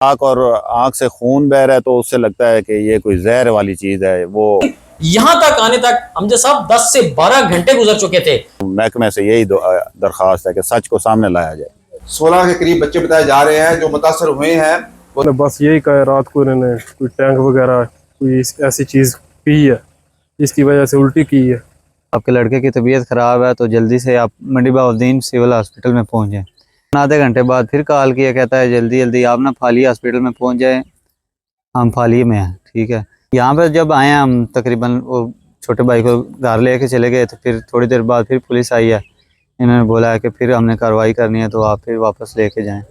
आँख और आँख से खून बह रहा है तो उससे लगता है कि ये कोई जहर वाली चीज है। वो यहाँ तक आने तक अमजद साहब 10 से 12 घंटे गुजर चुके थे। महकमे से यही दरख्वास्त है कि सच को सामने लाया जाए। 16 के करीब बच्चे बताए जा रहे हैं जो मुतासर हुए हैं। बस यही कहा है, रात को इन्होंने कोई टैंक वगैरह कोई ऐसी चीज़ पी है जिसकी वजह से उल्टी की है। आपके लड़के की तबीयत ख़राब है तो जल्दी से आप मंडी बहाउद्दीन सिविल हॉस्पिटल में पहुंच जाएं। आधे घंटे बाद फिर कॉल किया, कहता है जल्दी जल्दी आप ना फाली हॉस्पिटल में पहुंच जाएं, हम फाली में हैं। ठीक है, यहाँ पर जब आए हम तकरीबन वो छोटे भाई को घर लेके चले गए तो फिर थोड़ी देर बाद फिर पुलिस आई है। इन्होंने बोला है कि फिर हमने कार्रवाई करनी है तो आप फिर वापस लेके जाएँ।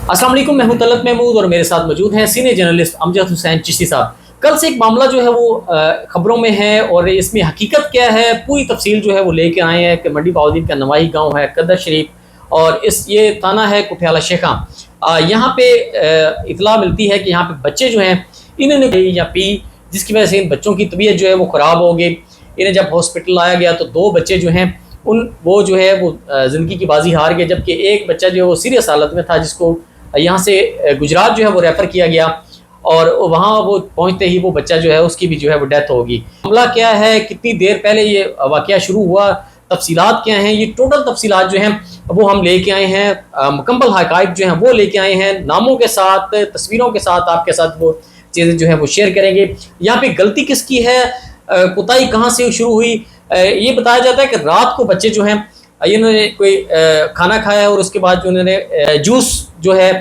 अस्सलाम वालेकुम, मैं हूं तलत महमूद और मेरे साथ मौजूद हैं सीनियर जर्नलिस्ट अमजद हुसैन चिश्ती साहब। कल से एक मामला जो है वो खबरों में है और इसमें हकीकत क्या है पूरी तफसील जो है वो लेके आए हैं कि मंडी बहाउद्दीन का नवाही गांव है कदर शरीफ और ये थाना है कुठियाला शेखा। यहाँ पे इतला मिलती है कि यहाँ पे बच्चे जो हैं इन्होंने या पी, जिसकी वजह से इन बच्चों की तबीयत जो है वो ख़राब हो गई। इन्हें जब हॉस्पिटल लाया गया तो 2 बच्चे जो हैं वो जो है वो ज़िंदगी की बाजी हार गए, जबकि एक बच्चा जो है वो सीरियस हालत में था जिसको यहाँ से गुजरात जो है वो रेफ़र किया गया और वहाँ वो पहुँचते ही वो बच्चा जो है उसकी भी जो है वो डेथ होगी। मामला क्या है, कितनी देर पहले ये वाक़या शुरू हुआ, तफसीलात क्या हैं, ये टोटल तफसीलात जो हैं वो हम लेके आए हैं। मुकम्मल हक़ाइक़ जो हैं वो लेके आए हैं, नामों के साथ तस्वीरों के साथ आपके साथ वो चीज़ें जो है वो शेयर करेंगे। यहाँ पे गलती किसकी है, कोताही कहाँ से शुरू हुई। ये बताया जाता है कि रात को बच्चे जो हैं इन्होंने कोई खाना खाया और उसके बाद जो उन्होंने जूस जो है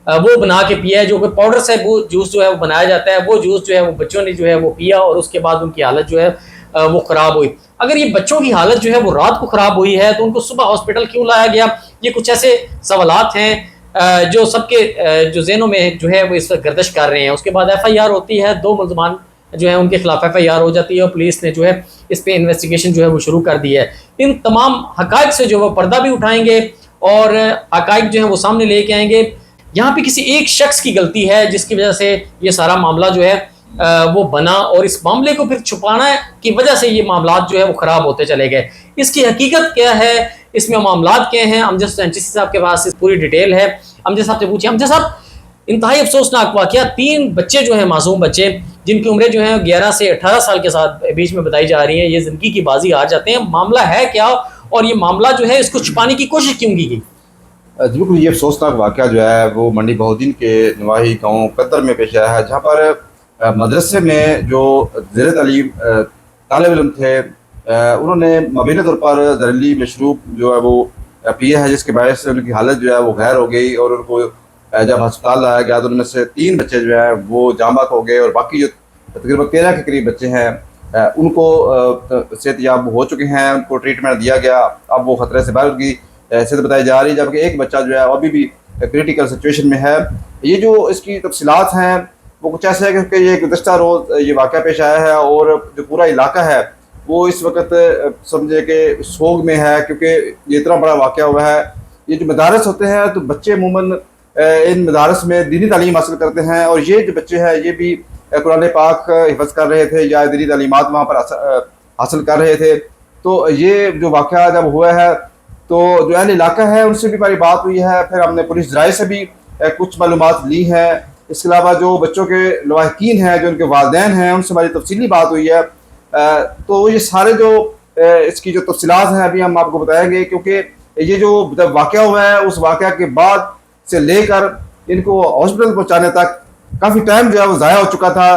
वो बना के पिया है, जो कि पाउडर से वो जूस जो है वो बनाया जाता है। वो जूस जो है वो बच्चों ने जो है वो पिया और उसके बाद उनकी हालत जो है वो ख़राब हुई। अगर ये बच्चों की हालत जो है वो रात को ख़राब हुई है तो उनको सुबह हॉस्पिटल क्यों लाया गया, ये कुछ ऐसे सवालात हैं जो सबके जो ज़हनों में जो है वो इस वक्त गर्दिश कर रहे हैं। उसके बाद FIR होती है, 2 मुल्ज़मान जो है उनके खिलाफ FIR हो जाती है और पुलिस ने जो है इस पे इन्वेस्टिगेशन जो है वो शुरू कर दी है। इन तमाम हक़ाइक़ से जो वो पर्दा भी उठाएंगे और हक़ाइक़ जो है वो सामने लेके आएंगे। यहाँ पे किसी एक शख्स की गलती है जिसकी वजह से ये सारा मामला जो है वो बना और इस मामले को फिर छुपाना की वजह से ये मामला जो है वो ख़राब होते चले गए। इसकी हकीकत क्या है, इसमें मामला क्या हैं, अमजद हुसैन चिश्ती साहब के पास पूरी डिटेल है। अमजद साहब से पूछिए। अमजद साहब, इंतहाई अफसोसनाक वाक़या, 3 बच्चे जो हैं मासूम बच्चे जिनकी उम्रें जो है 11 से 18 साल के साथ बीच में बताई जा रही है, ये ज़िंदगी की बाजी हार जाते हैं। मामला है क्या और ये मामला जो है इसको छुपाने की कोशिश क्यों की गई? बिल्कुल, ये अफसोसनाक वाक़या जो है वो मंडी बहाउद्दीन के नवाही गाँव कतर में पेश आया है, जहाँ पर मदरसे में जो ज़ेर तालीम तालिब इल्म थे उन्होंने मुबीना तौर पर जहरीली मशरूब जो है वो पिया है, जिसके बायस से उनकी हालत जो है वो गैर हो गई और उनको जब अस्पताल लाया गया तो उनमें से 3 बच्चे जो हैं वो जाँ बहक हो गए और बाकी जो तकरीबन 13 के करीब बच्चे हैं उनको सेहतयाब हो चुके हैं, उनको ट्रीटमेंट दिया गया। अब वो ख़तरे से बाहर उनकी सेहत बताई जा रही है, जबकि एक बच्चा जो है अभी भी क्रिटिकल सिचुएशन में है। ये जो इसकी तफसीलात हैं वो कुछ ऐसे है क्योंकि ये गुज़श्ता रोज़ ये वाक़या पेश आया है और जो पूरा इलाका है वो इस वक्त समझे कि सोग में है, क्योंकि ये इतना बड़ा वाक़या हुआ है। ये जो मदारस होते हैं तो बच्चे अमूमन इन मदारस में दीनी तालीम हासिल करते हैं और ये जो बच्चे हैं ये भी कुरान पाक हिफ़्ज़ कर रहे थे या दीनी तालीमात वहाँ पर हासिल कर रहे थे। तो ये जो वाक़या जब हुआ है तो जो अहल इलाका है उनसे भी हमारी बात हुई है, फिर हमने पुलिस ज़राए से भी कुछ मालूमात ली हैं। इसके अलावा जो बच्चों के लवाहिकीन हैं, जो उनके वालिदैन हैं, उनसे हमारी तफसीली बात हुई है। तो ये सारे जो इसकी जो तफसीलात हैं अभी हम आपको बताएंगे, क्योंकि ये जो वाक़या हुआ है उस वाक़या के बाद से लेकर इनको हॉस्पिटल पहुँचाने तक काफ़ी टाइम जो है वो ज़ाया हो चुका था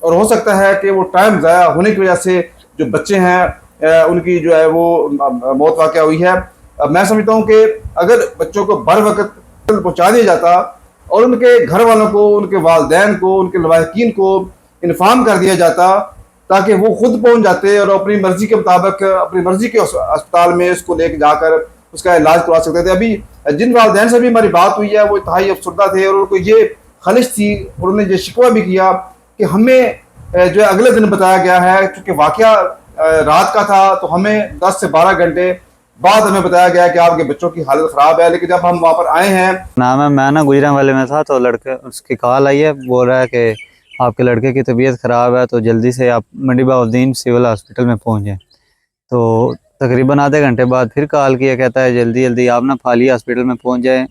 और हो सकता है कि वो टाइम ज़ाया होने की वजह से जो बच्चे हैं उनकी जो है वो मौत वाक़या हुई है। मैं समझता हूँ कि अगर बच्चों को बर वक्त पहुँचा दिया जाता और उनके घर वालों को, उनके वालिदैन को, उनके लवाहिकीन को इन्फॉर्म कर दिया जाता ताकि वो खुद पहुँच जाते और अपनी मर्ज़ी के मुताबिक अपनी मर्ज़ी के अस्पताल में उसको लेके जाकर उसका इलाज करवा सकते थे। अभी जिन वालिदैन से भी हमारी बात हुई है वो इंतहाई अफसरदा थे और उनको ये खलिश थी और उन्होंने ये शिकवा भी किया कि हमें जो है अगले दिन बताया गया है, क्योंकि वाक़या रात का था तो हमें 10 से 12 घंटे बाद हमें बताया गया कि आपके बच्चों की हालत ख़राब है। लेकिन जब हम वहाँ पर आए हैं नाम है, मैं ना गुजरां वाले में था तो लड़के उसकी कॉल आई है, बोल रहा है कि आपके लड़के की तबीयत ख़राब है तो जल्दी से आप मंडी बहाउद्दीन सिविल हॉस्पिटल में पहुँच जाएँ। तो तकरीबन आधे घंटे बाद फिर कॉल किया, कहता है जल्दी जल्दी आप ना फाली हॉस्पिटल में पहुँच जाएँ,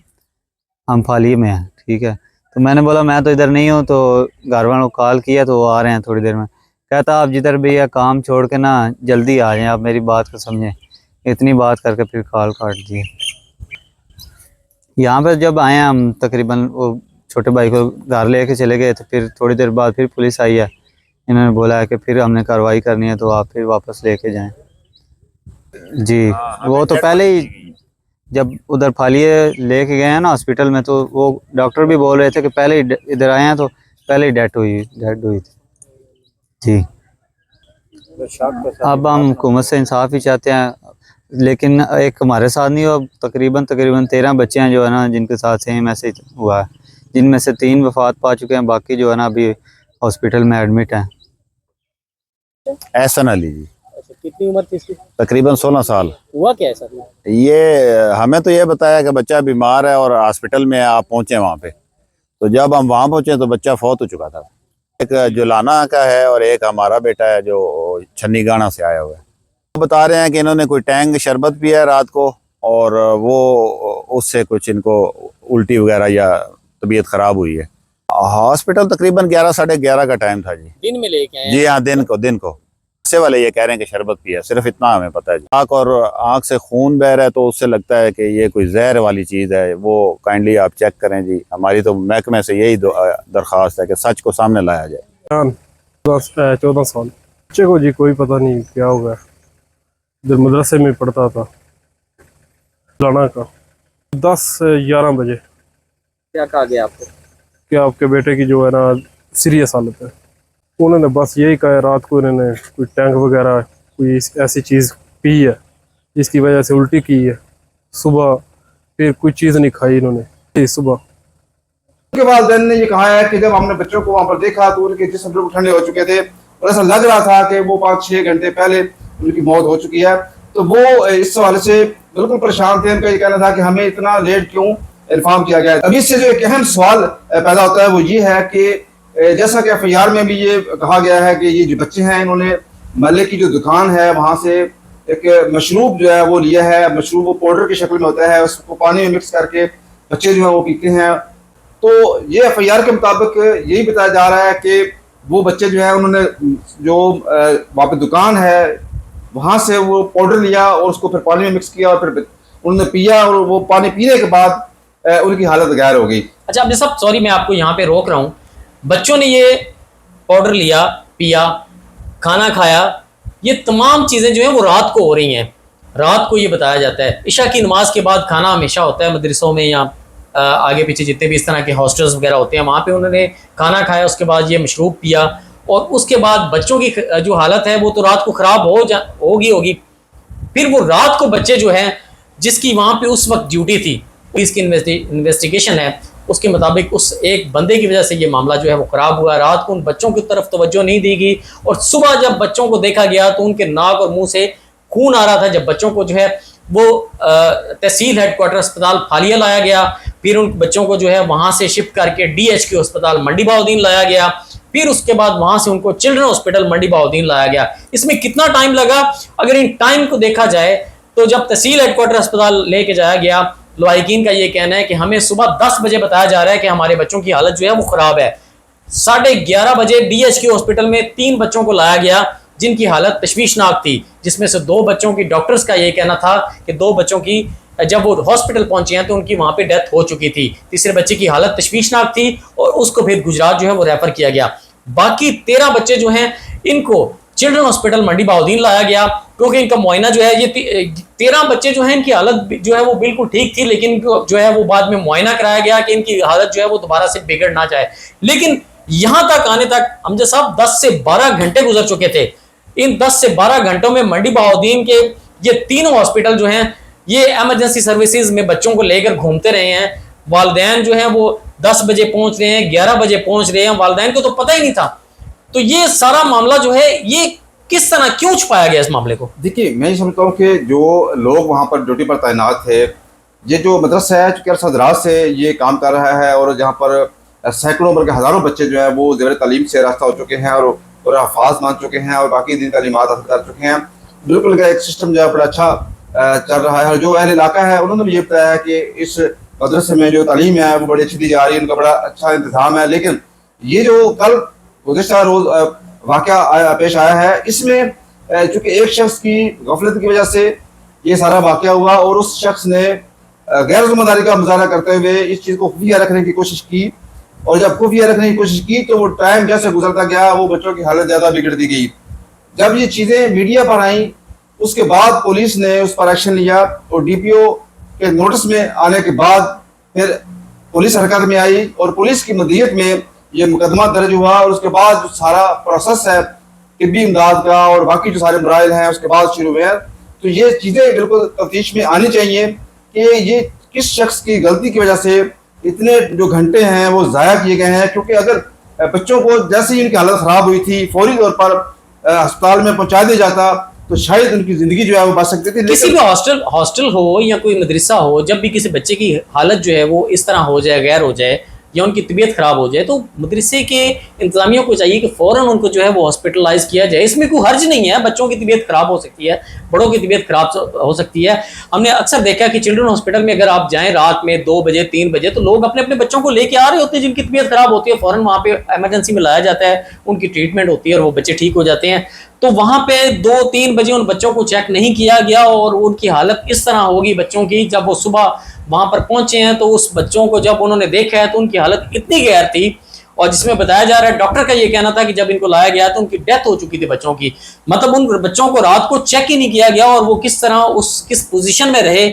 हम फाली में हैं। ठीक है, तो मैंने बोला मैं तो इधर नहीं हूँ, तो घर वालों को कॉल किया तो वो आ रहे हैं थोड़ी देर में। कहता आप जिधर भी है काम छोड़ के ना जल्दी आ जाएं, आप मेरी बात को समझें। इतनी बात करके फिर कॉल काट दी। यहाँ पर जब आए हम तकरीबन वो छोटे भाई को घर लेके चले गए, तो फिर थोड़ी देर बाद फिर पुलिस आई है। इन्होंने बोला है कि फिर हमने कार्रवाई करनी है तो आप फिर वापस लेके जाएं। जी वो तो पहले ही जब उधर फालिए लेके गए हैं ना हॉस्पिटल में, तो वो डॉक्टर भी बोल रहे थे कि पहले ही इधर आए हैं तो पहले ही डेड हुई थी। जी अब हम हुकूमत से इंसाफ ही चाहते हैं, लेकिन एक हमारे साथ नहीं हुआ। तकरीबन 13 बच्चे हैं जो है ना जिनके साथ सेम ऐसे हुआ है, जिनमें से 3 वफात पा चुके हैं, बाकी जो है ना अभी हॉस्पिटल में एडमिट हैं। एहसन अली जी। अच्छा, कितनी उम्र थी इसकी? तकरीबन 16 साल। हुआ क्या है सर? ये हमें तो ये बताया कि बच्चा बीमार है और हॉस्पिटल में आप पहुंचे वहाँ पे। तो जब हम वहाँ पहुंचे तो बच्चा फौत हो चुका था। एक जुलाना का है और एक हमारा बेटा है जो छन्नी गाना से आया हुआ है। वो बता रहे हैं कि इन्होंने कोई टैंग शरबत पिया रात को और वो उससे कुछ इनको उल्टी वगैरह या तबीयत ख़राब हुई है। हॉस्पिटल तकरीबन 11 साढ़े 11 का टाइम था जी। दिन में लेके आए? जी हाँ, दिन को से वाले ये कह रहे हैं कि शरबत पिया, सिर्फ इतना हमें पता है। आँख और आँख से खून बह रहा है तो उससे लगता है कि ये कोई जहर वाली चीज़ है। वो काइंडली आप चेक करें जी। हमारी तो महकमे से यही दरख्वास्त है कि सच को सामने लाया जाए। 14 साल बच्चे को जी कोई पता नहीं क्या होगा। इधर मदरसे में पढ़ता था लाना का। 10-11 बजे क्या कहा गया आपको? कि आपके बेटे की जो है ना सीरियस हालत है। उन्होंने बस यही कहा है, रात को इन्होंने कोई टैंक वगैरह कोई ऐसी चीज़ पी है जिसकी वजह से उल्टी की है। सुबह फिर कोई चीज़ नहीं खाई इन्होंने सुबह। उनके वालिदैन ने ये कहा है कि जब हमने बच्चों को वहाँ पर देखा तो उनके जिस्म बिल्कुल ठंडे हो चुके थे और ऐसा लग रहा था कि वो 5-6 घंटे पहले उनकी मौत हो चुकी है। तो वो इस हवाले से बिल्कुल परेशान थे। उनका ये कहना था कि हमें इतना लेट क्यों इन्फॉर्म किया गया। अभी इससे जो एक अहम सवाल पैदा होता है वो ये है कि जैसा कि FIR में भी ये कहा गया है कि ये जो बच्चे हैं इन्होंने महल्ले की जो दुकान है वहाँ से एक मशरूब जो है वो लिया है। मशरूब वो पाउडर की शक्ल में होता है, उसको पानी में मिक्स करके बच्चे जो है वो पीते हैं। तो ये FIR के मुताबिक यही बताया जा रहा है कि वो बच्चे जो है उन्होंने जो वहाँ पे दुकान है वहाँ से वो पाउडर लिया और उसको फिर पानी में मिक्स किया और फिर उन्होंने पिया और वो पानी पीने के बाद उनकी हालत गैर हो गई। अच्छा अब साहब सॉरी मैं आपको यहाँ पे रोक रहा हूँ। बच्चों ने ये पाउडर लिया, पिया, खाना खाया, ये तमाम चीज़ें जो हैं वो रात को हो रही हैं। रात को ये बताया जाता है इशा की नमाज के बाद खाना हमेशा होता है मदरसों में या आगे पीछे जितने भी इस तरह के हॉस्टल्स वगैरह होते हैं वहाँ पे उन्होंने खाना खाया, उसके बाद ये मशरूब पिया और उसके बाद बच्चों की जो हालत है वो तो रात को ख़राब होगी। फिर वो रात को बच्चे जो हैं जिसकी वहाँ पे उस वक्त ड्यूटी थी, इसकी इन्वेस्टिगेशन है, उसके मुताबिक उस एक बंदे की वजह से ये मामला जो है वो ख़राब हुआ। रात को उन बच्चों की तरफ तवज्जो नहीं दी गई और सुबह जब बच्चों को देखा गया तो उनके नाक और मुंह से खून आ रहा था। जब बच्चों को जो है वो तहसील हेडक्वार्टर अस्पताल फालिया लाया गया, फिर उन बच्चों को जो है वहाँ से शिफ्ट करके DHQ अस्पताल मंडी बहाउद्दीन लाया गया, फिर उसके बाद वहाँ से उनको चिल्ड्रन हॉस्पिटल मंडी बहाउद्दीन लाया गया। इसमें कितना टाइम लगा? अगर इन टाइम को देखा जाए तो जब तहसील हेडक्वार्टर अस्पताल लेके जाया गया, लवाहिकीन का ये कहना है कि हमें सुबह 10 बजे बताया जा रहा है कि हमारे बच्चों की हालत जो है वो ख़राब है। 11:30 बजे DHQ हॉस्पिटल में 3 बच्चों को लाया गया जिनकी हालत तशवीशनाक थी, जिसमें से 2 बच्चों की डॉक्टर्स का ये कहना था कि 2 बच्चों की जब वो हॉस्पिटल पहुंचे हैं तो उनकी वहाँ पे डेथ हो चुकी थी। तीसरे बच्चे की हालत तशवीशनाक थी और उसको फिर गुजरात जो है वो रेफर किया गया। बाकी 13 बच्चे जो हैं इनको चिल्ड्रन हॉस्पिटल मंडी बहाउद्दीन लाया गया क्योंकि इनका मुआयना जो है ये 13 बच्चे जो हैं इनकी हालत जो है वो बिल्कुल ठीक थी, लेकिन जो है वो बाद में मुआयना कराया गया कि इनकी हालत जो है वो दोबारा से बिगड़ ना जाए। लेकिन यहाँ तक आने तक अमजद साहब 10 से 12 घंटे गुजर चुके थे। इन 10 से 12 घंटों में मंडी बहाउद्दीन के ये तीनों हॉस्पिटल जो हैं ये एमरजेंसी सर्विसेज में बच्चों को लेकर घूमते रहे हैं। वालिदैन जो हैं वो 10 बजे पहुंच रहे हैं, 11 बजे पहुंच रहे हैं, वालिदैन को तो पता ही नहीं था। तो ये सारा मामला जो है ये किस तरह क्यों छुपाया गया इस मामले को? देखिए मैं ये समझता हूँ कि जो लोग वहाँ पर ड्यूटी पर तैनात थे, ये जो मदरसा है चूँकि अरसा दराज से ये काम कर रहा है और जहाँ पर सैकड़ों बल्कि हज़ारों बच्चे जो हैं वो ज़ेर तालीम से रास्ता हो चुके हैं और हफाज मान चुके हैं और बाकी दिन तालीमात हासिल कर चुके हैं। बिल्कुल एक सिस्टम जो है बड़ा अच्छा चल रहा है। और जो अहल इलाका है उन्होंने भी ये बताया है कि इस मदरसे में जो तालीम है वो बड़ी अच्छी दी जा रही है, उनका बड़ा अच्छा इंतजाम है। लेकिन ये जो कल गुज़िश्ता रोज वाक़या पेश आया है, इसमें चूँकि एक शख्स की गफलत की वजह से ये सारा वाक़या हुआ और उस शख्स ने गैर ज़िम्मेदारी का मुजाहरा करते हुए इस चीज़ को खुफिया रखने की कोशिश की, और जब खुफिया रखने की कोशिश की तो वो टाइम जैसे गुजरता गया वो बच्चों की हालत ज़्यादा बिगड़ दी गई। जब ये चीज़ें मीडिया पर आई उसके बाद पुलिस ने उस पर एक्शन लिया और DPO के नोटिस में आने के बाद फिर पुलिस हरकत में आई और पुलिस की मदीयत में ये मुकदमा दर्ज हुआ, और उसके बाद जो सारा प्रोसेस है तिब्बी इमदाद का और बाकी जो सारे मराइल हैं उसके बाद शुरू हुए हैं। तो ये चीज़ें बिल्कुल तफ्तीश में आनी चाहिए कि ये किस शख्स की गलती की वजह से इतने जो घंटे हैं वो ज़ाया किए गए हैं। क्योंकि अगर बच्चों को जैसे ही उनकी हालत ख़राब हुई थी फौरी तौर पर अस्पताल में पहुंचा दिया जाता तो शायद उनकी ज़िंदगी जो है वो बच सकती थी। किसी भी हॉस्टल हो या कोई मदरसा हो, जब भी किसी बच्चे की हालत जो है वो इस तरह हो जाए, गैर हो जाए या उनकी तबीयत ख़राब हो जाए, तो मदरसे के इंतज़ामिया को चाहिए कि फ़ौरन उनको जो है वो हॉस्पिटलाइज किया जाए। इसमें कोई हर्ज नहीं है, बच्चों की तबीयत ख़राब हो सकती है, बड़ों की तबीयत ख़राब हो सकती है। हमने अक्सर देखा कि चिल्ड्रन हॉस्पिटल में अगर आप जाएँ रात में 2 बजे 3 बजे तो लोग अपने अपने बच्चों को लेके आ रहे होते हैं जिनकी तबीयत ख़राब होती है, फ़ौरन वहाँ पे एमरजेंसी में लाया जाता है, उनकी ट्रीटमेंट होती है और वो बच्चे ठीक हो जाते हैं। तो वहाँ पे 2-3 बजे उन बच्चों को चेक नहीं किया गया और उनकी हालत इस तरह होगी बच्चों की। जब वो सुबह वहाँ पर पहुँचे हैं तो उस बच्चों को जब उन्होंने देखा है तो उनकी हालत इतनी गैर थी, और जिसमें बताया जा रहा है डॉक्टर का ये कहना था कि जब इनको लाया गया तो उनकी डेथ हो चुकी थी बच्चों की। मतलब उन बच्चों को रात को चेक ही नहीं किया गया और वो किस तरह किस पोजीशन में रहे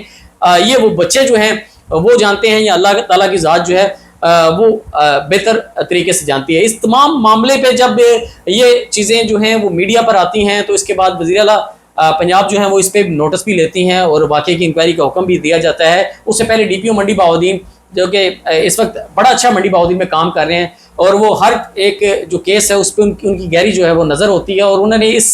ये वो बच्चे जो हैं वो जानते हैं, या अल्लाह ताला की ज़ात जो है वो बेहतर तरीके से जानती है। इस तमाम मामले पे जब ये चीज़ें जो हैं वो मीडिया पर आती हैं तो इसके बाद वज़ीर आला पंजाब जो है वो इस पर नोटिस भी लेती हैं और वाक़े की इंक्वायरी का हुक्म भी दिया जाता है। उससे पहले DPO मंडी बहाउद्दीन जो कि इस वक्त बड़ा अच्छा मंडी बहाउद्दीन में काम कर रहे हैं और वो हर एक जो केस है उस पर उनकी गहरी जो है वो नज़र होती है, और उन्होंने इस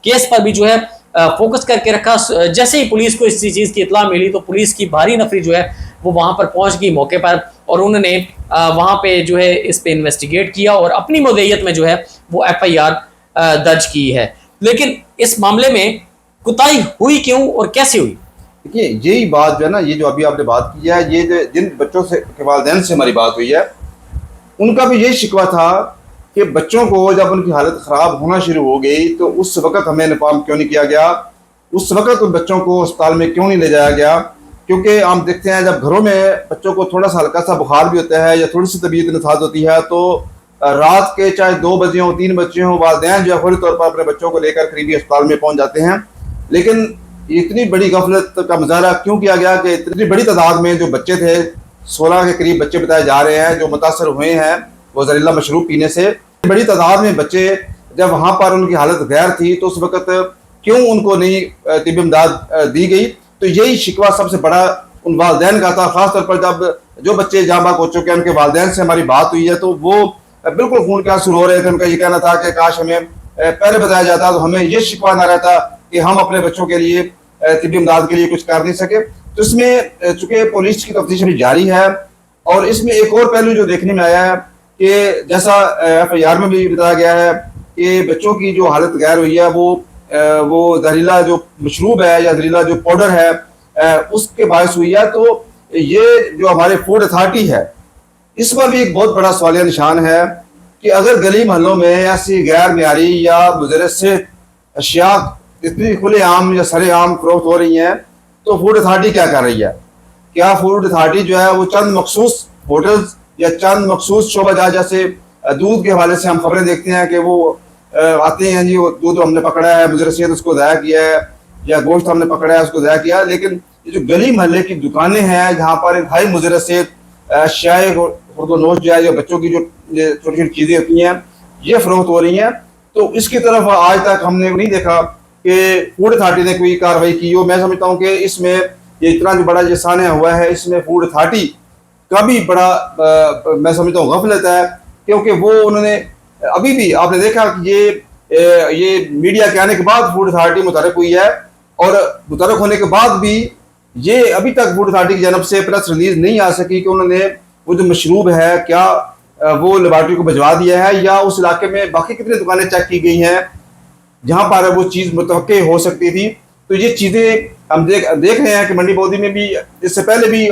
केस पर भी जो है फोकस करके रखा। जैसे ही पुलिस को इस चीज़ की इतला मिली तो पुलिस की भारी नफरी जो है वो वहाँ पर पहुँच गई मौके पर, और उन्होंने वहाँ पे जो है इस पे इन्वेस्टिगेट किया और अपनी मुद्दईयत में जो है वो FIR दर्ज की है। लेकिन इस मामले में कुताही हुई क्यों और कैसे हुई? देखिए यही बात जो है ना, ये जो अभी आपने बात की है, ये जो जिन बच्चों से के वालिदैन से हमारी बात हुई है उनका भी यही शिकवा था कि बच्चों को जब उनकी हालत ख़राब होना शुरू हो गई तो उस वक़्त हमें इन्फॉर्म क्यों नहीं किया गया, उस वक़्त उन बच्चों को अस्पताल में क्यों नहीं ले जाया गया। क्योंकि हम देखते हैं जब घरों में बच्चों को थोड़ा सा हल्का सा बुखार भी होता है या थोड़ी सी तबीयत नसाज होती है तो रात के चाहे 2 बजे हों 3 बजे हों वालिदैन जो है फौरी तौर पर अपने बच्चों को लेकर करीबी अस्पताल में पहुँच जाते हैं। लेकिन इतनी बड़ी गफलत का मुजाहरा क्यों किया गया कि इतनी बड़ी तादाद में जो बच्चे थे, 16 के करीब बच्चे बताए जा रहे हैं जो मुतासर हुए हैं वो जहरीला मशरूब पीने से, बड़ी तादाद में बच्चे जब वहाँ पर उनकी हालत गैर थी तो उस वक़्त क्यों उनको नहीं तिब्बी इमदाद दी गई। तो यही शिकवा सबसे बड़ा उन वालिदैन का था, ख़ासतौर पर जब जो बच्चे जाँ बाग हो चुके हैं उनके वालिदैन से हमारी बात हुई है तो वो बिल्कुल खून के आंसू रो रहे थे। उनका ये कहना था कि काश हमें पहले बताया जाता तो हमें ये शिकवा ना रहता कि हम अपने बच्चों के लिए तिब्बी इमदाद के लिए कुछ कर नहीं सके। तो इसमें चूँकि पुलिस की तफ्तीश अभी जारी है और इसमें एक और पहलू जो देखने में आया है कि जैसा FIR में भी बताया गया है कि बच्चों की जो हालत गैर हुई है वो जहरीला जो मशरूब है या जहरीला जो पाउडर है उसके बायस हुई है। तो ये जो हमारे फूड अथॉरिटी है इस पर भी एक बहुत बड़ा सवालिया निशान है कि अगर गली मोहल्लों में ऐसी गैर मियारी या मुज़र सेहत अशिया इतनी खुलेआम या सरेआम फरोख्त हो रही हैं तो फूड अथॉरिटी क्या कर रही है? क्या फूड अथॉरिटी जो है वो चंद मखसूस होटल्स या चंद मखसूस शोबा जैसे दूध के हवाले से हम खबरें देखते हैं कि वो आते हैं जी वो दूध हमने पकड़ा है मुज़र सेहत उसको ज़ाया किया है या गोश्त हमने पकड़ा है उसको ज़ाया किया है। लेकिन ये जो गली मोहल्ले की दुकानें हैं जहाँ पर इंतहाई मुज़र सेहत शाय खुर्दोनोश जो है या बच्चों की जो छोटी छोटी चीज़ें होती हैं ये फरोख्त हो रही हैं, तो इसकी तरफ आज तक हमने नहीं देखा कि फूड अथॉरिटी ने कोई कार्रवाई की हो। मैं समझता हूँ कि इसमें ये इतना जो बड़ा ये सान्या हुआ है इसमें फूड अथॉरिटी का भी बड़ा मैं समझता हूँ गफलत है, क्योंकि वो उन्होंने अभी भी आपने देखा कि ये मीडिया के आने के बाद फूड अथॉरिटी मुतरक हुई है और मुतरक होने के बाद भी ये अभी तक फूड अथॉरिटी की जानब से प्रेस रिलीज नहीं आ सकी कि उन्होंने वो जो मशरूब है क्या वो लेबॉर्ट्री को भिजवा दिया है या उस इलाके में बाकी कितनी दुकानें चेक की गई हैं जहाँ पर वो चीज़ मुतवक्के हो सकती थी। तो ये चीज़ें हम देख रहे हैं कि मंडी बहाउद्दीन में भी इससे पहले भी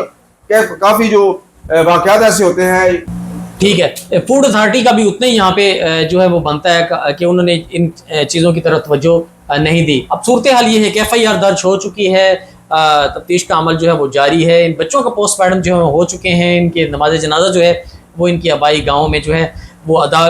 काफ़ी जो वाक़यात ऐसे होते हैं। ठीक है, फूड अथॉरिटी का भी उतना ही यहाँ पे जो है वो बनता है कि उन्होंने इन चीज़ों की तरफ तवज्जो नहीं दी। अब सूरत हाल ये है कि FIR दर्ज हो चुकी है, तफ्तीश का अमल जो है वो जारी है। इन बच्चों का पोस्टमार्टम जो है हो चुके हैं, इनके नमाज जनाजा जो है वो इनकी आबाई गाँव में जो है वो अदा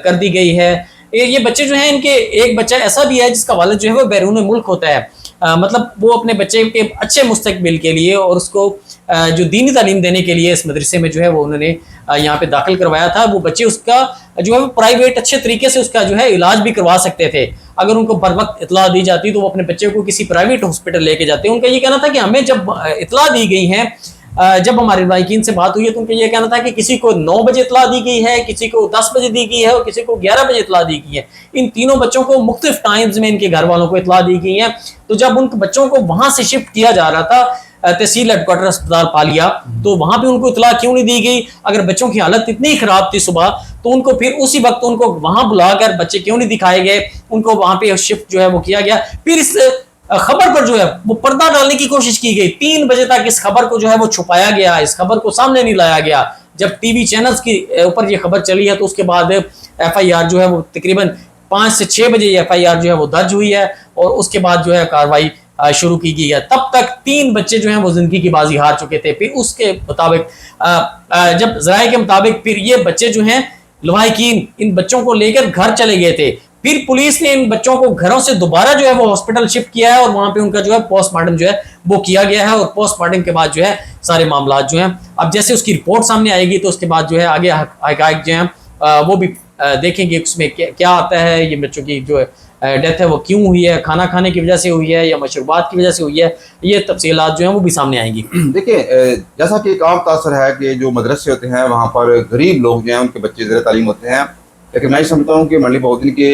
कर दी गई है। ये बच्चे जो हैं, इनके एक बच्चा ऐसा भी है जिसका वालिद जो है वो बैरून मुल्क होता है। मतलब वो अपने बच्चे के अच्छे मुस्तकबिल के लिए और उसको जो दीनी तालीम देने के लिए इस मदरसे में जो है वो उन्होंने यहाँ पे दाखिल करवाया था। वो बच्चे उसका जो है वो प्राइवेट अच्छे तरीके से उसका जो है इलाज भी करवा सकते थे। अगर उनको बर वक्त इतला दी जाती तो वो अपने बच्चे को किसी प्राइवेट हॉस्पिटल लेके जाते। उनका ये कहना था कि हमें जब इतला दी गई है, जब हमारे वाकिन से बात हुई है तो उनका ये कहना था कि किसी को 9 बजे इतला दी गई है, किसी को 10 बजे दी गई है और किसी को 11 बजे इतला दी गई है। इन तीनों बच्चों को मुख्तलिफ टाइम्स में इनके घर वालों को इतला दी गई है। तो जब उन बच्चों को वहां से शिफ्ट किया जा रहा था तहसील हेडक्वार्टर अस्पताल पालिया, तो वहां भी उनको इतला क्यों नहीं दी गई? अगर बच्चों की हालत इतनी खराब थी सुबह, तो उनको फिर उसी वक्त उनको वहां बुलाकर बच्चे क्यों नहीं दिखाए गए? उनको वहां पे शिफ्ट जो है वो किया गया। फिर इस खबर पर जो है वो पर्दा डालने की कोशिश की गई। 3 बजे तक इस खबर को जो है वो छुपाया गया, इस खबर को सामने नहीं लाया गया। जब टीवी चैनल्स की ऊपर ये खबर चली है तो उसके बाद FIR जो है वो तकरीबन 5 से 6 बजे FIR जो है वो दर्ज हुई है और उसके बाद जो है कार्रवाई शुरू की गई है। तब तक 3 बच्चे जो हैं वो जिंदगी की बाजी हार चुके थे। फिर उसके मुताबिक जब ज़राए के मुताबिक फिर ये बच्चे जो हैं लवाहिकीन इन बच्चों को लेकर घर चले गए थे। फिर पुलिस ने इन बच्चों को घरों से दोबारा जो है वो हॉस्पिटल शिफ्ट किया है और वहां पे उनका जो है पोस्टमार्टम जो है वो किया गया है। और पोस्टमार्टम के बाद जो है सारे मामला जो हैं अब जैसे उसकी रिपोर्ट सामने आएगी तो उसके बाद जो है आगे हकायक जो हैं वो भी देखेंगे उसमें क्या आता है। ये बच्चों की जो डेथ है वो क्यों हुई है, खाना खाने की वजह से हुई है या मशरूबात की वजह से हुई है, ये तफसीलात जो हैं वो भी सामने आएंगी। देखिए, जैसा कि एक आम तासर है कि जो मदरसे होते हैं वहाँ पर गरीब लोग जो हैं उनके बच्चे ज़ेर तालीम होते हैं। लेकिन मैं समझता हूँ कि मंडी बहुद्दीन के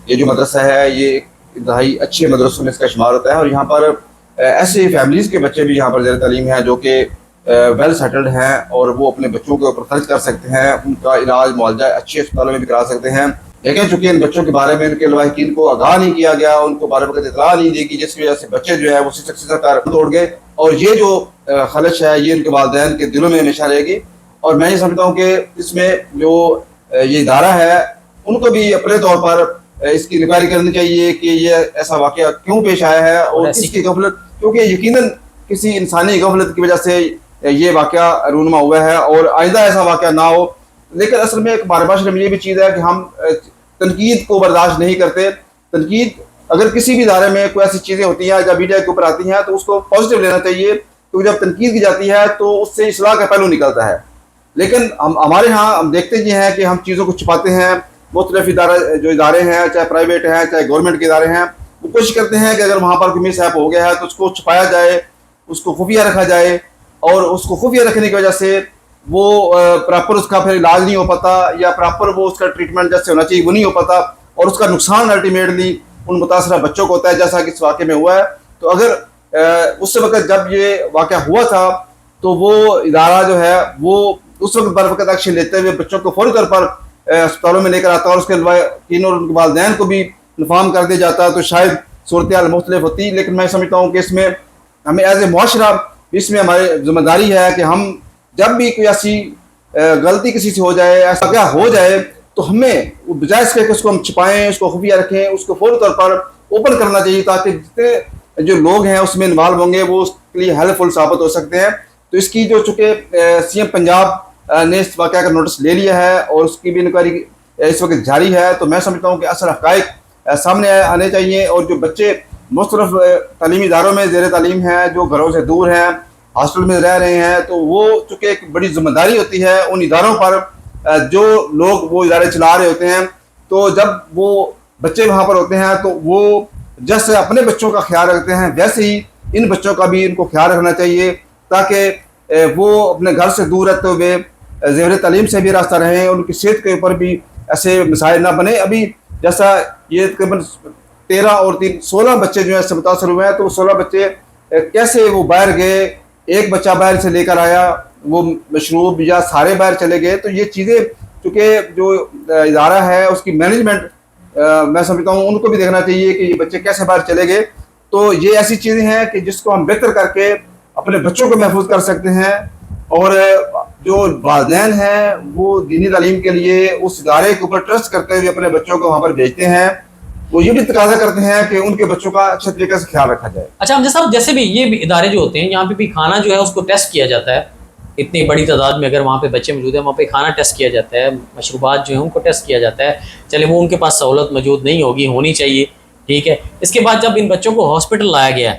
ये जो मदरसा है ये इंतहाई अच्छे मदरसों में इसका शुमार होता है। और यहाँ पर ऐसे फैमिलीज़ के बच्चे भी यहाँ पर ज़ेर तालीम हैं जो कि वेल सेटल्ड हैं और वो अपने बच्चों के ऊपर खर्च कर सकते हैं, उनका इलाज मुआवजा अच्छे अस्पतालों में भी करा सकते हैं। लेकिन चूंकि इन बच्चों के बारे में इनके लवाहिकीन को आगाह नहीं किया गया, उनको बार वक्त इतला नहीं दी गई, जिस वजह से बच्चे जो है वो शिक्षक तोड़ गए। और ये जो खलश है ये इनके वालिदैन के दिलों में हमेशा रहेगी। और मैं ये समझता हूँ कि इसमें जो ये इदारा है उनको भी अपने तौर पर इसकी इंक्वायरी करनी चाहिए कि ये ऐसा वाकया क्यों पेश आया है और किसकी गफलत, क्योंकि यकीनन किसी इंसानी गफलत की वजह से ये वाकया रूनुमा हुआ है और आइंदा ऐसा वाकया ना हो। लेकिन असल में एक हमारे पास में ये भी चीज़ है कि हम तनकीद को बर्दाश्त नहीं करते। तनकीद अगर किसी भी इदारे में कोई ऐसी चीज़ें होती हैं जब मीडिया के ऊपर आती हैं तो उसको पॉजिटिव लेना चाहिए, क्योंकि जब तनकीद की जाती है तो उससे इस्लाह का पहलू निकलता है। लेकिन हमारे यहाँ हम देखते ये हैं कि हम चीज़ों को छुपाते हैं। मुख्तलिफ इदारे हैं, चाहे प्राइवेट हैं चाहे गवर्नमेंट के इदारे हैं, वो कोशिश करते हैं कि अगर वहाँ पर कोई मिसहैप हो गया है तो उसको छुपाया जाए, उसको खुफिया रखा जाए। और उसको खुफिया रखने की वजह से वो प्रॉपर उसका फिर इलाज नहीं हो पाता या प्रॉपर वो उसका ट्रीटमेंट जैसे होना चाहिए वो नहीं हो पाता और उसका नुकसान अल्टीमेटली उन मुतासरा बच्चों को होता है, जैसा कि इस वाक़े में हुआ है। तो अगर उस वक्त जब ये वाक़या हुआ था तो वो इदारा जो है वो उस वक्त बर वक्त एक्शन लेते हुए बच्चों को फौरी तौर पर अस्पतालों में लेकर आता और उसके वालिदैन और उनके वालिदैन को भी इन्फॉर्म कर दिया जाता तो शायद सूरत हाल मुख्तलिफ होती। लेकिन मैं समझता हूँ कि इसमें हमें एज ए मुआशरा इसमें हमारी जिम्मेदारी है कि हम जब भी कोई ऐसी गलती किसी से हो जाए, ऐसा क्या हो जाए, तो हमें बजाय इसके कि उसको हम छिपाएं, उसको खुफिया रखें, उसको फौरी तौर पर ओपन करना चाहिए ताकि जितने जो लोग हैं उसमें इन्वॉल्व होंगे वो उसके लिए हेल्पफुल साबित हो सकते हैं। तो इसकी जो चूँकि CM पंजाब ने इस वाक़या का नोटिस ले लिया है और उसकी भी इंक्वायरी इस वक्त जारी है, तो मैं समझता हूँ कि असल हक़ाइक़ सामने आने चाहिए। और जो बच्चे मुख्तलिफ तालीमी इदारों में ज़ेर तालीम हैं, जो घरों से दूर हैं, हॉस्टल में रह रहे हैं, तो वो चूँकि एक बड़ी जिम्मेदारी होती है उन इदारों पर जो लोग वो इदारे चला रहे होते हैं। तो जब वो बच्चे वहाँ पर होते हैं तो वो जैसे अपने बच्चों का ख्याल रखते हैं वैसे ही इन बच्चों का भी इनको ख्याल रखना चाहिए ताकि वो अपने घर से दूर रहते हुए ज़ेर तालीम से भी रास्ता रहें, उनकी सेहत के ऊपर भी ऐसे मसाइल ना बने। अभी जैसा ये तकरीबन 13 और 3 16 बच्चे जो है इससे मुतासर हुए हैं, तो 16 बच्चे कैसे वो बाहर गए, एक बच्चा बाहर से लेकर आया, वो मशरूब या सारे बाहर चले गए। तो ये चीज़ें चूँकि जो इदारा है उसकी मैनेजमेंट मैं समझता हूँ उनको भी देखना चाहिए कि ये बच्चे कैसे बाहर चले गए। तो ये ऐसी चीज़ें हैं कि जिसको हम बेहतर करके अपने बच्चों को महफूज कर सकते हैं, और जो वालिदैन हैं वो दीनी तालीम के लिए उस इदारे के ऊपर ट्रस्ट करते हुए अपने बच्चों को वहाँ पर भेजते हैं, वो ये भी तकाजा करते हैं कि उनके बच्चों का अच्छे तरीके से ख्याल रखा जाए। अच्छा हमजा साहब, जैसे भी ये भी इदारे जो होते हैं, यहाँ पे भी खाना जो है उसको टेस्ट किया जाता है। इतनी बड़ी तादाद में अगर वहाँ पे बच्चे मौजूद हैं, वहाँ पे खाना टेस्ट किया जाता है, मशरूबात जो है उनको टेस्ट किया जाता है। चले वो उनके पास सहूलत मौजूद नहीं होगी, होनी चाहिए, ठीक है। इसके बाद जब इन बच्चों को हॉस्पिटल लाया गया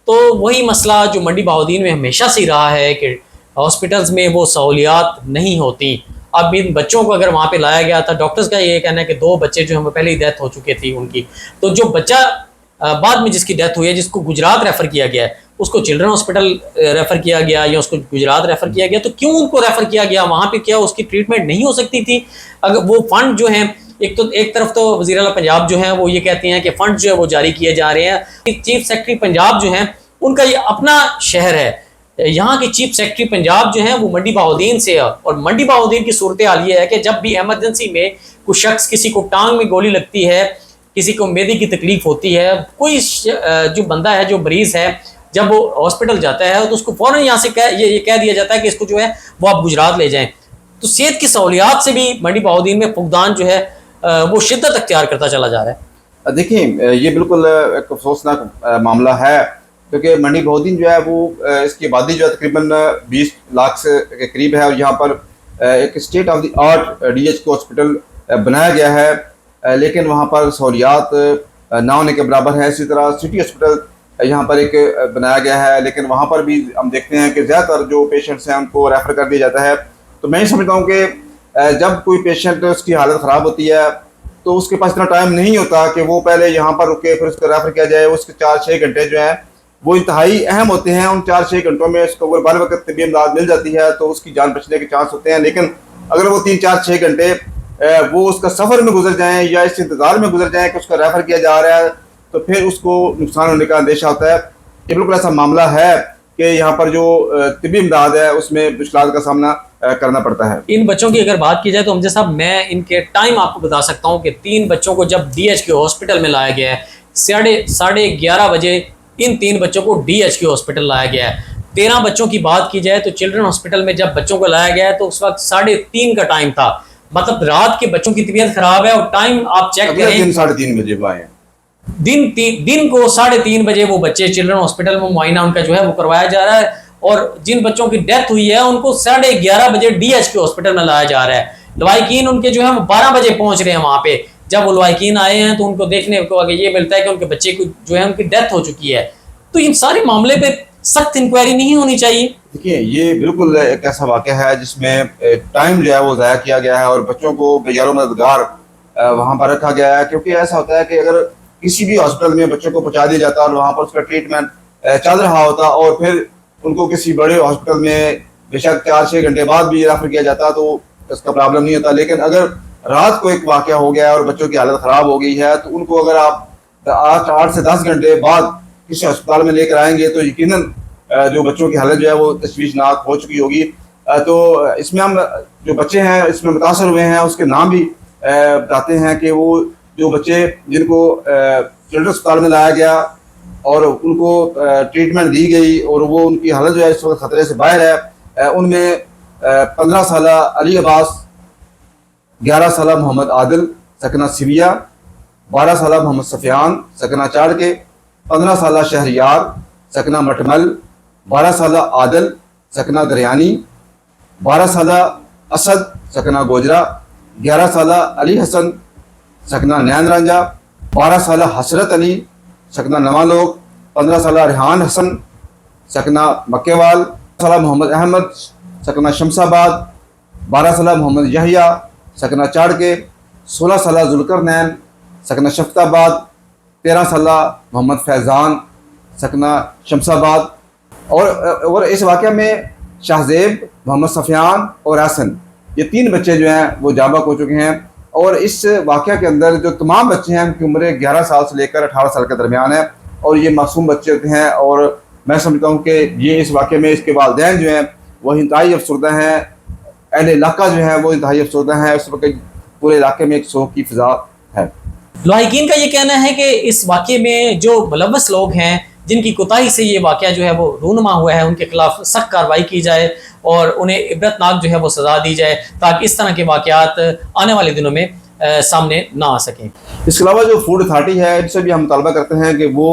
तो वही मसला जो मंडी बहाउद्दीन में हमेशा से रहा है कि हॉस्पिटल्स में वो सहूलियात नहीं होती। अब इन बच्चों को अगर वहाँ पे लाया गया था, डॉक्टर्स का ये कहना है कि 2 बच्चे जो हैं पहले ही डेथ हो चुके थी उनकी, तो जो बच्चा बाद में जिसकी डेथ हुई है, जिसको गुजरात रेफ़र किया गया है, उसको चिल्ड्रन हॉस्पिटल रेफ़र किया गया या उसको गुजरात रेफ़र किया गया, तो क्यों उनको रेफ़र किया गया? वहाँ पे क्या उसकी ट्रीटमेंट नहीं हो सकती थी? अगर वो फ़ंड जो हैं, एक तरफ तो वज़ीर आला पंजाब जो हैं वो ये कहते हैं कि फ़ंड जो है वो जारी किए जा रहे हैं। चीफ सेक्रेटरी पंजाब जो हैं उनका ये अपना शहर है, यहाँ के चीफ सेक्रेटरी पंजाब जो हैं वो मंडी बहाउद्दीन से है, और मंडी बहाउद्दीन की सूरत हाल ये है कि जब भी एमरजेंसी में कोई शख्स, किसी को टांग में गोली लगती है, किसी को मैदे की तकलीफ होती है, कोई जो बंदा है, जो मरीज़ है, जब वो हॉस्पिटल जाता है तो उसको फ़ौरन यहाँ से ये कह दिया जाता है कि इसको जो है वो आप गुजरात ले जाएँ। तो सेहत की सहूलियात से भी मंडी बहाउद्दीन में फुकदान जो है वो शिद्दत अख्तियार करता चला जा रहा है। देखिए ये बिल्कुल एक अफसोसनाक मामला है, क्योंकि मंडी बहाउद्दीन जो है वो इसकी आबादी जो है तकरीबन 20 लाख से के करीब है, और यहाँ पर एक state of the art DHQ hospital बनाया गया है, लेकिन वहाँ पर सहूलियात ना होने के बराबर है। इसी तरह सिटी हॉस्पिटल यहाँ पर एक बनाया गया है, लेकिन वहाँ पर भी हम देखते हैं कि ज़्यादातर जो पेशेंट्स हैं उनको रेफ़र कर दिया जाता है। तो मैं ये समझता हूँ कि जब कोई पेशेंट उसकी हालत ख़राब होती है तो उसके पास इतना टाइम नहीं होता कि वो पहले यहाँ पर रुके फिर उसको रेफ़र किया जाए। उसके 4-6 घंटे जो हैं वो इंतहाई अहम होते हैं। उन 4-6 घंटों में उसको अगर बार वक्त तबी इमदाद मिल जाती है तो उसकी जान बचने के चांस होते हैं, लेकिन अगर वो 3-4-6 घंटे वो उसका सफ़र में गुजर जाएँ या इस इंतज़ार में गुजर जाएँ कि उसका रेफ़र किया जा रहा है, तो फिर उसको नुकसान होने का अंदेशा होता है। ये बिल्कुल ऐसा मामला है कि यहाँ पर जो तबी इमदाद है उसमें मुश्किलात का सामना करना पड़ता है। इन बच्चों की अगर बात की जाए तो हमजा साहब, मैं इनके टाइम आपको बता सकता हूँ कि 3 बच्चों को जब DHQ हॉस्पिटल में लाया गया है, 11:30 बजे इन 3 बच्चों को DHQ हॉस्पिटल लाया गया है। 13 बच्चों की बात की जाए तो चिल्ड्रन हॉस्पिटल में जब बच्चों को लाया गया है तो उस वक्त 3:30 का टाइम था, मतलब रात के बच्चों की तबीयत खराब है, और टाइम आप चेक करें 3-3:30 बजे आए हैं। दिन को 3:30 बजे वो बच्चे चिल्ड्रन हॉस्पिटल में मुआयना उनका जो है वो करवाया जा रहा है, और जिन बच्चों की डेथ हुई है उनको 11:30 बजे DHQ हॉस्पिटल में लाया जा रहा है। लवाहिकीन उनके जो है वो 12 बजे पहुंच रहे हैं वहाँ पे। जब वो लवाहिकीन आए हैं तो उनको देखने को आगे ये मिलता है कि उनके बच्चे को जो है उनकी डेथ हो चुकी है। तो इन सारे मामले पे सख्त इंक्वायरी नहीं होनी चाहिए? देखिए ये बिल्कुल एक ऐसा वाक़या है जिसमें टाइम जो है वो ज़ाया किया गया है और बच्चों को बेजारो मददगार वहाँ पर रखा गया है। क्योंकि ऐसा होता है कि अगर किसी भी हॉस्पिटल में बच्चों को पहुँचा दिया जाता और वहाँ पर उसका ट्रीटमेंट चल रहा होता और फिर उनको किसी बड़े हॉस्पिटल में बेशक 4-6 घंटे बाद भी रेफर किया जाता तो इसका प्रॉब्लम नहीं होता। लेकिन अगर रात को एक वाक़या हो गया और बच्चों की हालत ख़राब हो गई है तो उनको अगर आप 8 से 10 घंटे बाद किसी अस्पताल में लेकर आएंगे तो यकीनन जो बच्चों की हालत जो है वो तशवीशनाक हो चुकी होगी। तो इसमें हम जो बच्चे हैं इसमें मुतासर हुए हैं उसके नाम भी बताते हैं कि वो जो बच्चे जिनको चिल्ड्रन अस्पताल में लाया गया और उनको ट्रीटमेंट दी गई और वो उनकी हालत जो है इस वक्त ख़तरे से बाहर है, उनमें 15 साल अली अब्बास, 11 साल मोहम्मद आदिल सकना सिविया, 12 साल मोहम्मद सफ़ियान सकना चाड़के, 15 साल शहरियार सकना मटमल, 12 साल आदिल सकना दरियानी, 12 साल असद सकना गोजरा, 11 साल अली हसन सकना नैन रांझा, 12 साल हसरत अली सकना नवालोक, 15 साल रेहान हसन सकना मक्केवाल, 12 साल मोहम्मद अहमद सकना शमसाबाद, 12 साल मोहम्मद यहिया सकना चाड़के, 16 साल जुल्करनैन सकना शफ्ताबाद, 13 साल मोहम्मद फैज़ान सकना शमसाबाद। और इस वाक़े में शाहजेब, मोहम्मद सफ़ियान और हसन ये 3 बच्चे जो हैं वो जाबाक हो चुके हैं। और इस वाक़े के अंदर जो तमाम बच्चे हैं उनकी उम्र 11 साल से लेकर 18 साल के दरमियान है और ये मासूम बच्चे होते हैं। और मैं समझता हूँ कि ये इस वाक़े में इसके वालिदैन जो हैं वो इंतहाई अफसरदा हैं, अहले इलाका जो है वो इंतहाई अफसरदा हैं। उस वक्त पूरे इलाके में एक सोग की फ़िज़ा है। लवाहिकीन का ये कहना है कि इस वाक़े में जो मुलव्वस लोग हैं जिनकी कोताही से ये वाक़या जो है वो रूनुमा हुआ है, उनके खिलाफ सख्त कार्रवाई की जाए और उन्हें इबरतनाक जो है वो सज़ा दी जाए, ताकि इस तरह के वाक़यात आने वाले दिनों में सामने ना आ सकें। इसके अलावा जो फूड अथॉरिटी है, इनसे भी हम मुतालबा करते हैं कि वो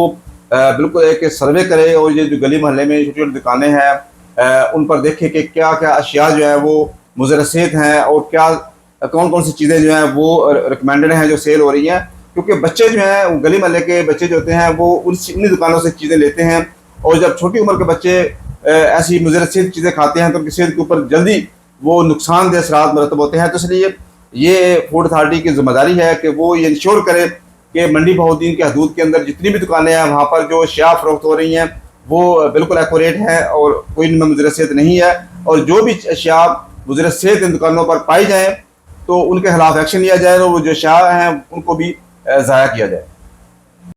बिल्कुल एक सर्वे करे और ये जो गली मोहल्ले में छोटी छोटी दुकानें हैं उन पर देखें कि क्या क्या अशिया जो है वो मुज़र सेहत हैं और क्या कौन कौन सी चीज़ें जो हैं वो रिकमेंडेड हैं जो सेल हो रही हैं। क्योंकि बच्चे जो हैं, गली मोहल्ले के बच्चे जो होते हैं, वो उन्हीं दुकानों से चीज़ें लेते हैं और जब छोटी उम्र के बच्चे ऐसी मुज़र सेहत चीज़ें खाते हैं तो उनकी सेहत के ऊपर जल्दी वो नुकसानदेह असरात मरतब होते हैं। तो इसलिए ये फूड अथॉरिटी की जिम्मेदारी है कि वो ये इंश्योर करे कि मंडी बहाउद्दीन के हदूद के अंदर जितनी भी दुकानें हैं वहाँ पर जो अशिया फरोख्त हो रही हैं वो बिल्कुल एक्यूरेट हैं और कोई इनमें मुज़र सेहत नहीं है, और जो भी अशिया मुज़र सेहत इन दुकानों पर पाई जाएँ तो उनके खिलाफ एक्शन लिया जाए और वो जो अशिया हैं उनको भी ज़ाया किया जाए।